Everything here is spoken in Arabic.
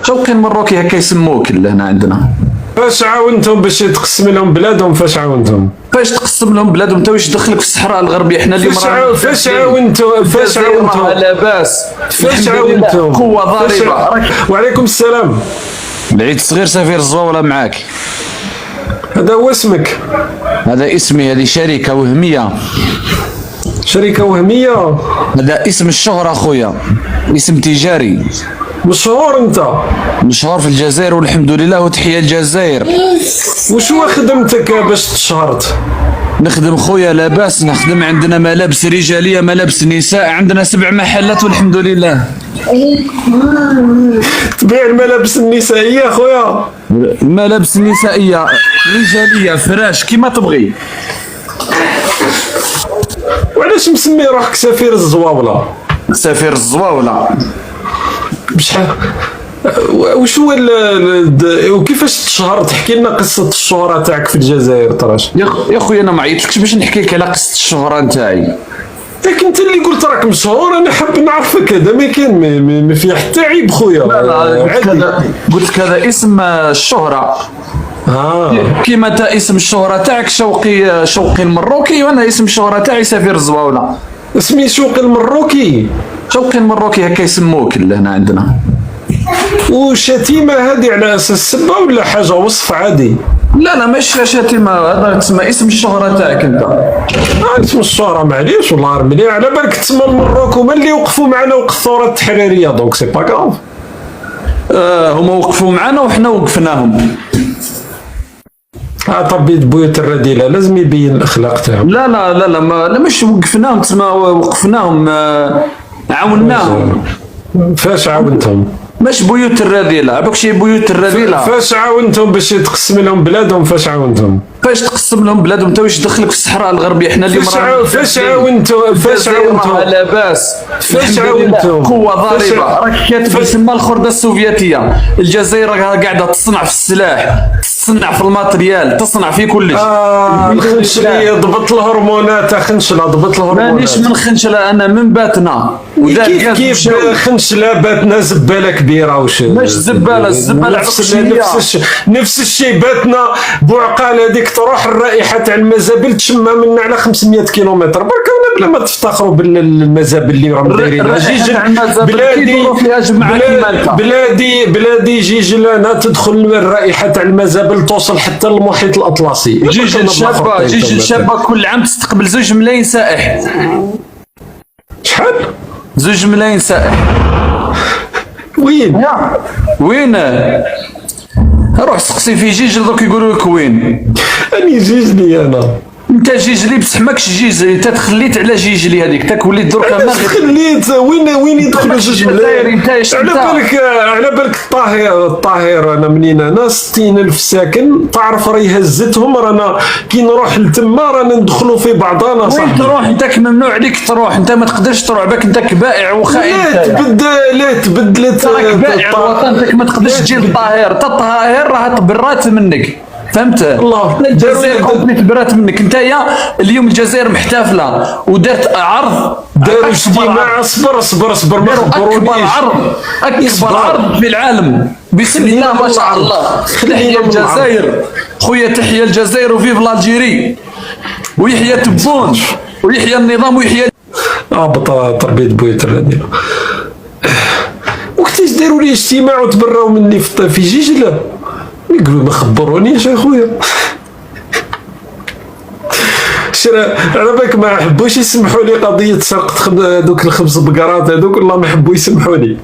شوقي المروكي هكا يسموك هنا عندنا. فاش عاونتهم باش تقسم لهم بلادهم؟ فاش عاونتهم؟ فاش تقسم لهم بلادهم انت واش دخلك في الصحراء الغربيه؟ حنا اللي فاش عاونتهم؟ فاش عاونتهم؟ لاباس. فاش عاونتهم؟ قوه ضاربه. وعليكم السلام. العيد الصغير سفير الزواوله معاك. هذا هو اسمك؟ هذا اسمي، هذه شركه وهميه. شركه وهميه؟ هذا اسم الشهره خويا، اسم تجاري. مشهور انت؟ مشهور في الجزائر والحمد لله، وتحية الجزائر. وش هو خدمتك باش تشهرت؟ نخدم خويا لاباس، نخدم عندنا ملابس رجالية، ملابس نساء، عندنا 7 محلات والحمد لله. تبيع الملابس النسائية خويا؟ الملابس النسائية رجالية فراش كيما تبغي. وعلاش مسمي روحك سفير الزواولة؟ سفير الزواولة بشحال؟ وش هو وكيفاش تشهر؟ تحكي لنا قصة الشهرة تاعك في الجزائر طراش. يا خويا انا ما عيطتكش باش نحكي لك على قصة الشهرة نتاعي. لكن انت اللي قلت راك مشهور، انا حاب نعرفك. هذا ما كان ما فيه حتى عيب خويا. لا قلت لك هذا اسم الشهرة. كيما انت اسم الشهرة تاعك شوقي المروكي، وانا اسم الشهرة تاعي سفير الزواولة. اسمي شوقي المروكي. شوقي المروكي هكا يسموك هنا عندنا. وشتيمة هذه على اساس سبة ولا حاجة وصف عادي؟ لا ماشي شتيمة، هذا تسمى اسم الشهرة تاعك انت. اسم الشهرة معليش والله مليح. على بالك تسمى المروك، هما اللي وقفوا معنا وقت الثورة التحريرية، دونك سي با كراف. هما وقفوا معنا وحنا وقفناهم. تربية بيوت الرذيلة لازم يبين الاخلاق تاعهم. لا مش وقفناهم، تسمى وقفناهم، عاوناهم. فاش عاونتهم؟ مش بيوت الرذيلة، عباك شي بيوت الرذيلة. فاش عاونتهم باش تقسم لهم بلادهم؟ فاش عاونتهم؟ فاش تقسم لهم بلادهم انت واش دخلك في الصحراء الغربيه؟ حنا اللي فاش عاونتهم؟ فاش عاونتهم؟ لاباس. فاش عاونتهم؟ قوه ضاربه. راك كاتب تسمى الخردة السوفيتيه. الجزائر قاعده تصنع في السلاح، تصنع في الماتريال، تصنع في كل شيء. الخنشلي ضبط الهرمونات. خنشله ضبط الهرمونات. مانيش من خنشله، انا من باتنا. كيف خنشله باتنا زباله كبيره؟ وش مش زباله، الزباله نفس الشيء باتنا بوعقال. هذيك تروح الرائحه تاع المزابل تشمها منا على 500 كيلومتر برك. بلا ما تفتخروا بالمزابل اللي راهم دايرينها. بلادي جيجلانه تدخل الرائحه تاع المزابل توصل حتى للمحيط الاطلسي. جيجل شابه كل عام تستقبل 2 ملايين سائح. شحال؟ 2 ملايين سائح. وين؟ روح سقسي في جيجل دوك يقولوا لك وين. اني جيجلي انا. انت جيجلي بصح ماكش جيجلي، انت تخليت على جيجلي هذيك، تاك وليت دركا ما خليت. وين يدخلوا جيجلي؟ على بالك الطاهر انا منين انا 60,000 ساكن. تعرف راهي هزتهم. رانا كي نروح لتما رانا ندخلوا في بعضنا. صح وين تروح انت؟ ممنوع عليك تروح، انت ما تقدرش تروح باك، انت بائع وخائن. لا تبدلت. راك بائع الوطن، انت ما تقدرش تجي للطاهر. الطاهر راه تبرات منك، فهمت؟ الله. الجزائر كومبليت برات منك. نتايا اليوم الجزائر محتفله ودارت عرض. داروا اجتماع. اصبر ما خبرونيش. اكبر عرض في العالم بسم الله ما شاء الله. تحيا الجزائر خويا، تحيا الجزائر وفيف الجيري، ويحيى تبون، ويحيى النظام، ويحيى تربية بيوت الرذيلة. وقتاش داروا لي اجتماع وتبراو مني في جيجله؟ يقولوا ما خبرونيش اخويا. على بالك ما حبوش يسمحوا لي قضيه سرقه دوك الخبز بقرات هذوك، والله ما حبوا يسمحوا لي.